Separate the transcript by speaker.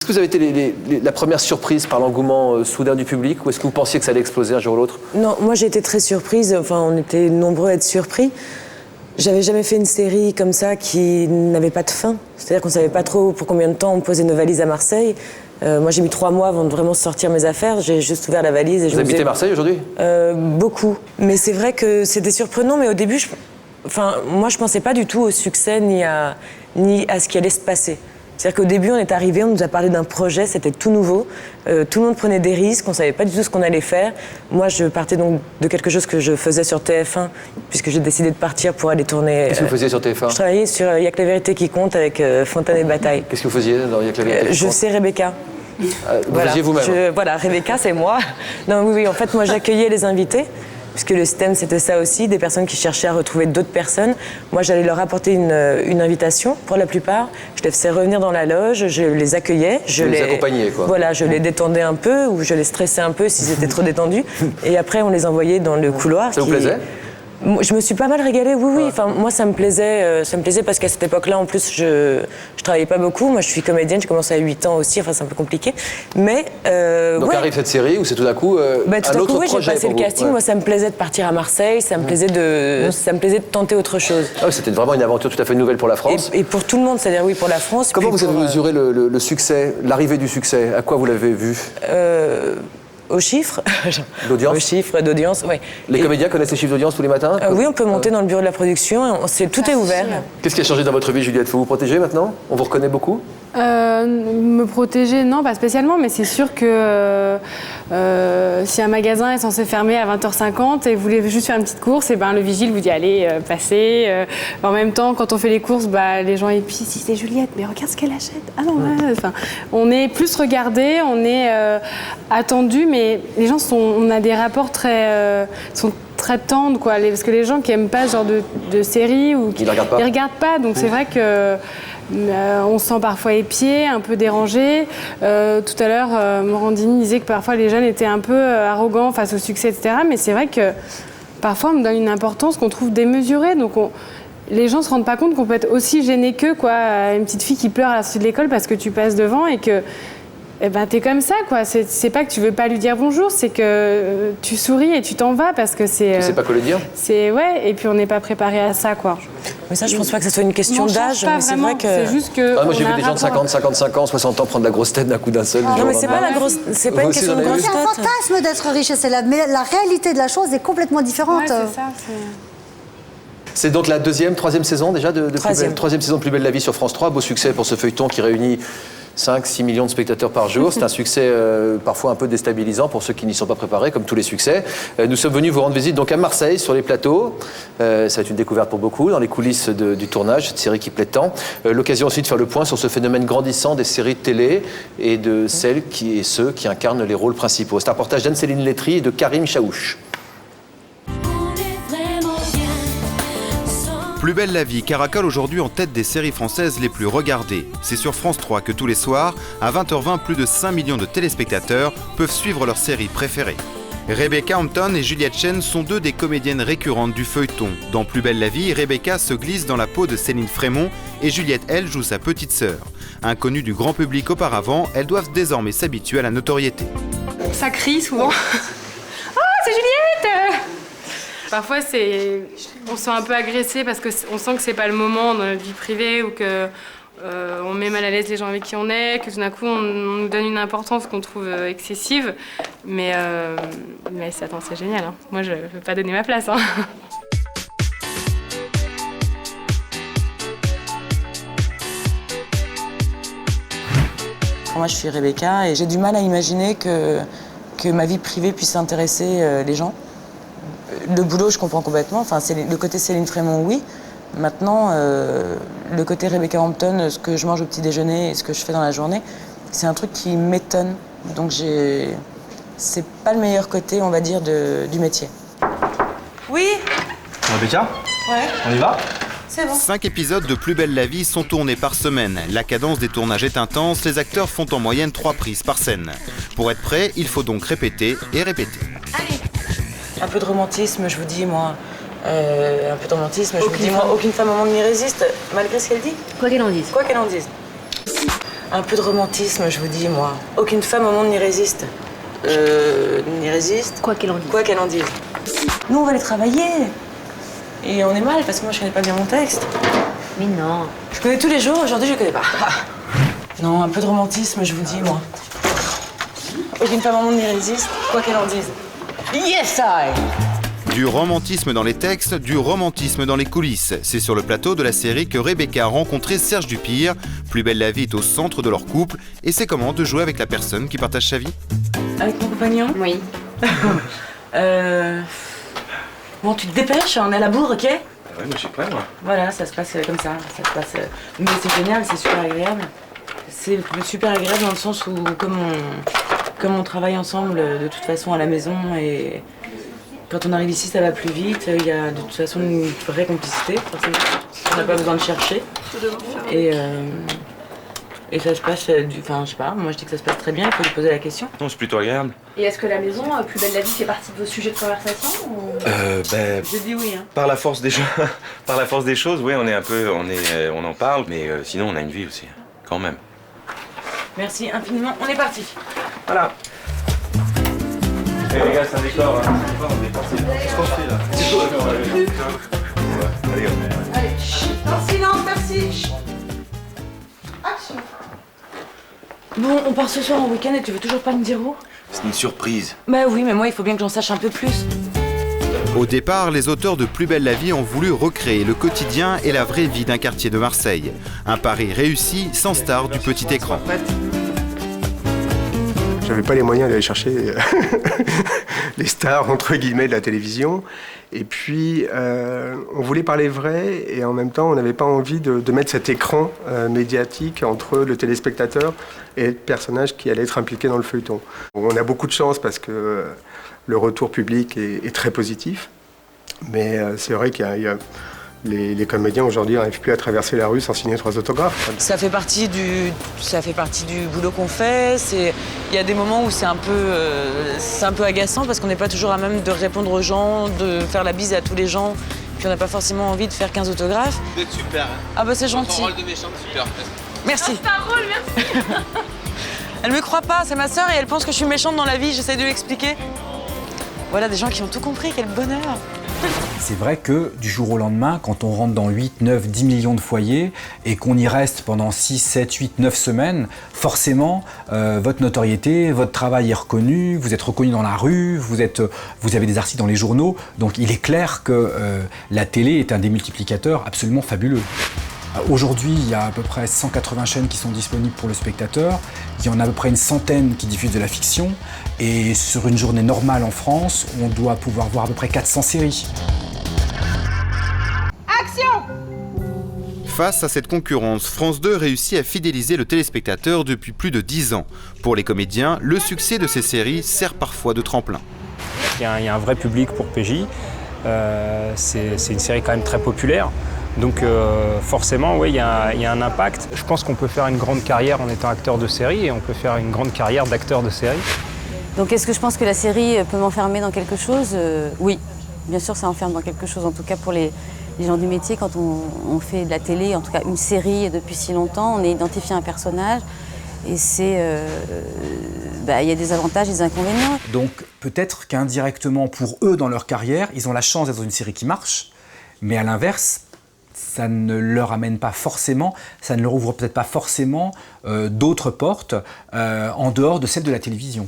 Speaker 1: que vous avez été la première surprise par l'engouement soudain du public ou est-ce que vous pensiez que ça allait exploser un jour ou l'autre?
Speaker 2: Non, moi j'ai été très surprise, enfin on était nombreux à être surpris. J'avais jamais fait une série comme ça qui n'avait pas de fin. C'est-à-dire qu'on savait pas trop pour combien de temps on posait nos valises à Marseille. Moi j'ai mis 3 mois avant de vraiment sortir mes affaires, j'ai juste ouvert la valise et
Speaker 1: Vous habitez Marseille aujourd'hui?
Speaker 2: Beaucoup. Mais c'est vrai que c'était surprenant, mais au début, moi je pensais pas du tout au succès ni à ce qui allait se passer. C'est-à-dire qu'au début, on est arrivé, on nous a parlé d'un projet, c'était tout nouveau. Tout le monde prenait des risques, on ne savait pas du tout ce qu'on allait faire. Moi, je partais donc de quelque chose que je faisais sur TF1, puisque j'ai décidé de partir pour aller tourner...
Speaker 1: Qu'est-ce que vous faisiez sur TF1?
Speaker 2: Je travaillais sur Y'a que la vérité qui compte avec Fontaine et Bataille.
Speaker 1: Qu'est-ce que vous faisiez dans Y'a que la vérité qui compte?
Speaker 2: Je sais Rebecca.
Speaker 1: Vous faisiez vous-même?
Speaker 2: Voilà, Rebecca, c'est moi. Non, oui, en fait, moi, j'accueillais les invités. Puisque le système, c'était ça aussi, des personnes qui cherchaient à retrouver d'autres personnes. Moi, j'allais leur apporter une invitation, pour la plupart. Je les faisais revenir dans la loge, je les accueillais.
Speaker 1: Je les accompagnais, quoi.
Speaker 2: Voilà, je les détendais un peu, ou je les stressais un peu s'ils étaient trop détendus. Et après, on les envoyait dans le couloir.
Speaker 1: Ça vous plaisait?
Speaker 2: Je me suis pas mal régalée, oui. Enfin, moi, ça me plaisait parce qu'à cette époque-là, en plus, je travaillais pas beaucoup. Moi, je suis comédienne, j'ai commencé à 8 ans aussi, enfin, c'est un peu compliqué. Mais...
Speaker 1: Donc arrive cette série où c'est tout d'un coup un autre projet.
Speaker 2: J'ai passé le casting. Moi, ça me plaisait de partir à Marseille, ça me plaisait de tenter autre chose.
Speaker 1: Ah, c'était vraiment une aventure tout à fait nouvelle pour la France.
Speaker 2: Et pour tout le monde, c'est-à-dire oui, pour la France.
Speaker 1: Comment vous avez mesuré le succès, l'arrivée du succès? À quoi vous l'avez vu?
Speaker 2: Aux chiffres.
Speaker 1: D'audience?
Speaker 2: Aux chiffres d'audience, oui.
Speaker 1: Les comédiens connaissent les chiffres d'audience tous les matins?
Speaker 2: Oui, on peut monter dans le bureau de la production, tout est ouvert.
Speaker 1: Qu'est-ce qui a changé dans votre vie, Juliette? Faut vous protéger maintenant? On vous reconnaît beaucoup?
Speaker 3: Me protéger, non, pas spécialement, mais c'est sûr que si un magasin est censé fermer à 20h50 et vous voulez juste faire une petite course, et ben le vigile vous dit allez, passez. En même temps, quand on fait les courses, les gens et puis si c'est Juliette, mais regarde ce qu'elle achète. Ah non, enfin, on est plus regardé, on est attendu, mais les gens on a des rapports très tendres, quoi, parce que les gens qui aiment pas ce genre de série ou qui
Speaker 1: ils
Speaker 3: regardent pas, donc c'est vrai que on se sent parfois épié, un peu dérangé. Tout à l'heure, Morandini disait que parfois les jeunes étaient un peu arrogants face au succès, etc. Mais c'est vrai que parfois on me donne une importance qu'on trouve démesurée. Donc les gens se rendent pas compte qu'on peut être aussi gêné qu'eux, quoi. Une petite fille qui pleure à la sortie de l'école parce que tu passes devant et que t'es comme ça, quoi. C'est pas que tu veux pas lui dire bonjour, c'est que tu souris et tu t'en vas parce que c'est...
Speaker 1: Tu sais pas quoi lui dire?
Speaker 3: Et puis on n'est pas préparé à ça, quoi.
Speaker 2: Mais ça, je pense pas que ce soit une question d'âge, mais c'est vrai que...
Speaker 3: C'est juste que...
Speaker 1: moi, j'ai vu des gens de 50, 55 ans, 60 ans prendre la grosse tête d'un coup d'un seul.
Speaker 2: Non, mais c'est pas la grosse... C'est pas une question de grosse tête.
Speaker 4: C'est un fantasme d'être riche, mais la réalité de la chose est complètement différente.
Speaker 3: Ouais, c'est ça,
Speaker 1: c'est donc la troisième saison déjà troisième saison de Plus belle la vie sur France 3. Beau succès pour ce feuilleton qui réunit 5-6 millions de spectateurs par jour. C'est un succès parfois un peu déstabilisant pour ceux qui n'y sont pas préparés, comme tous les succès. Nous sommes venus vous rendre visite donc à Marseille, sur les plateaux. Ça va être une découverte pour beaucoup, dans les coulisses du tournage, cette série qui plaît tant. L'occasion aussi de faire le point sur ce phénomène grandissant des séries de télé et de celles et ceux qui incarnent les rôles principaux. C'est un reportage d'Anne-Céline Létry et de Karim Chaouch.
Speaker 5: Plus belle la vie caracole aujourd'hui en tête des séries françaises les plus regardées. C'est sur France 3 que tous les soirs, à 20h20, plus de 5 millions de téléspectateurs peuvent suivre leur série préférée. Rebecca Hampton et Juliette Chen sont deux des comédiennes récurrentes du feuilleton. Dans Plus belle la vie, Rebecca se glisse dans la peau de Céline Frémont et Juliette, elle, joue sa petite sœur. Inconnues du grand public auparavant, elles doivent désormais s'habituer à la notoriété.
Speaker 3: Ça crie souvent. Oh, c'est Juliette! Parfois, on se sent un peu agressé parce qu'on sent que c'est pas le moment dans notre vie privée ou que on met mal à l'aise les gens avec qui on est, que tout d'un coup on nous donne une importance qu'on trouve excessive. Mais c'est génial. Hein. Moi, je veux pas donner ma place. Hein.
Speaker 2: Moi, je suis Rebecca et j'ai du mal à imaginer que ma vie privée puisse intéresser les gens. Le boulot, je comprends complètement. Enfin, le côté Céline Frémont, oui. Maintenant, le côté Rebecca Hampton, ce que je mange au petit déjeuner et ce que je fais dans la journée, c'est un truc qui m'étonne. Donc, c'est pas le meilleur côté, on va dire, du métier. Oui.
Speaker 6: Rebecca ?
Speaker 2: Ouais.
Speaker 6: On y va ?
Speaker 2: C'est bon.
Speaker 5: 5 épisodes de Plus belle la vie sont tournés par semaine. La cadence des tournages est intense, les acteurs font en moyenne 3 prises par scène. Pour être prêt, il faut donc répéter et répéter.
Speaker 2: Allez. Un peu de romantisme, je vous dis, moi. Un peu de romantisme, je vous dis, moi, aucune femme au monde n'y résiste, malgré ce qu'elle dit.
Speaker 7: Quoi qu'elle en dise.
Speaker 2: Quoi qu'elle en dise. Un peu de romantisme, je vous dis, moi. Aucune femme au monde n'y résiste. N'y résiste.
Speaker 6: Quoi qu'elle en dise.
Speaker 2: Quoi qu'elle en dise. Nous, on va aller travailler. Et on est mal, parce que moi, je connais pas bien mon texte.
Speaker 6: Mais non.
Speaker 2: Je connais tous les jours, aujourd'hui, je connais pas. Non, un peu de romantisme, je vous dis, moi. Aucune femme au monde n'y résiste, quoi qu'elle en dise. Yes, I!
Speaker 5: Du romantisme dans les textes, du romantisme dans les coulisses. C'est sur le plateau de la série que Rebecca a rencontré Serge Dupire. Plus belle la vie est au centre de leur couple. Et c'est comment de jouer avec la personne qui partage sa vie?
Speaker 2: Avec mon compagnon?
Speaker 6: Oui.
Speaker 2: Bon, tu te dépêches, on est à la bourre, ok?
Speaker 7: Ouais, moi j'ai prêt, moi.
Speaker 2: Voilà, ça se passe comme ça. Ça se passe. Mais c'est génial, c'est super agréable. C'est super agréable dans le sens où, comme on travaille ensemble de toute façon à la maison, et quand on arrive ici, ça va plus vite. Il y a de toute façon une vraie complicité, forcément. On n'a pas besoin de chercher. Et ça se passe enfin, je sais pas, moi je dis que ça se passe très bien, il faut lui poser la question.
Speaker 7: Non, c'est plutôt agréable.
Speaker 6: Et est-ce que la maison, Plus belle la vie, fait partie de vos sujets de conversation ou...
Speaker 2: Je dis oui, hein.
Speaker 7: Par la force des choses, oui, on en parle, mais sinon on a une vie aussi, quand même.
Speaker 2: Merci infiniment, on est parti.
Speaker 7: Voilà. Les gars, c'est un décor, hein. C'est construit là. C'est chaud, allez,
Speaker 2: Allez, en silence, merci. Action. Bon, on part ce soir en week-end et tu veux toujours pas me dire où?
Speaker 7: C'est une surprise.
Speaker 2: Bah oui, mais moi il faut bien que j'en sache un peu plus.
Speaker 5: Au départ, les auteurs de Plus belle la vie ont voulu recréer le quotidien et la vraie vie d'un quartier de Marseille. Un pari réussi sans star du petit écran.
Speaker 8: J'avais pas les moyens d'aller chercher les stars, entre guillemets, de la télévision. Et puis, on voulait parler vrai et en même temps, on n'avait pas envie de mettre cet écran médiatique entre le téléspectateur et le personnage qui allait être impliqué dans le feuilleton. On a beaucoup de chance parce que le retour public est très positif. Mais c'est vrai qu'il y a les comédiens aujourd'hui n'arrivent plus à traverser la rue sans signer 3 autographes.
Speaker 2: Ça fait partie du boulot qu'on fait. Il y a des moments où c'est un peu agaçant parce qu'on n'est pas toujours à même de répondre aux gens, de faire la bise à tous les gens. Puis on n'a pas forcément envie de faire 15 autographes.
Speaker 9: Vous êtes super. Hein.
Speaker 2: Ah bah c'est gentil.
Speaker 9: Ton rôle de méchante, super.
Speaker 2: Merci.
Speaker 6: C'est un rôle, merci.
Speaker 2: Elle me croit pas, c'est ma sœur et elle pense que je suis méchante dans la vie. J'essaie de lui expliquer. Voilà des gens qui ont tout compris, quel bonheur.
Speaker 10: C'est vrai que du jour au lendemain, quand on rentre dans 8, 9, 10 millions de foyers et qu'on y reste pendant 6, 7, 8, 9 semaines, forcément, votre notoriété, votre travail est reconnu, vous êtes reconnu dans la rue, vous avez des articles dans les journaux. Donc il est clair que la télé est un démultiplicateur absolument fabuleux. Aujourd'hui, il y a à peu près 180 chaînes qui sont disponibles pour le spectateur. Il y en a à peu près une centaine qui diffusent de la fiction. Et sur une journée normale en France, on doit pouvoir voir à peu près 400 séries.
Speaker 6: Action!
Speaker 5: Face à cette concurrence, France 2 réussit à fidéliser le téléspectateur depuis plus de 10 ans. Pour les comédiens, le succès de ces séries sert parfois de tremplin.
Speaker 11: Il y a un vrai public pour PJ. C'est une série quand même très populaire. Donc forcément, oui, il y a un impact. Je pense qu'on peut faire une grande carrière en étant acteur de série et on peut faire une grande carrière d'acteur de série.
Speaker 12: Donc est-ce que je pense que la série peut m'enfermer dans quelque chose? Oui, bien sûr ça enferme dans quelque chose, en tout cas pour les gens du métier. Quand on fait de la télé, en tout cas une série depuis si longtemps, on est identifié à un personnage et il y a des avantages et des inconvénients.
Speaker 10: Donc peut-être qu'indirectement pour eux dans leur carrière, ils ont la chance d'être dans une série qui marche, mais à l'inverse, ça ne leur amène pas forcément, ça ne leur ouvre peut-être pas forcément d'autres portes en dehors de celles de la télévision.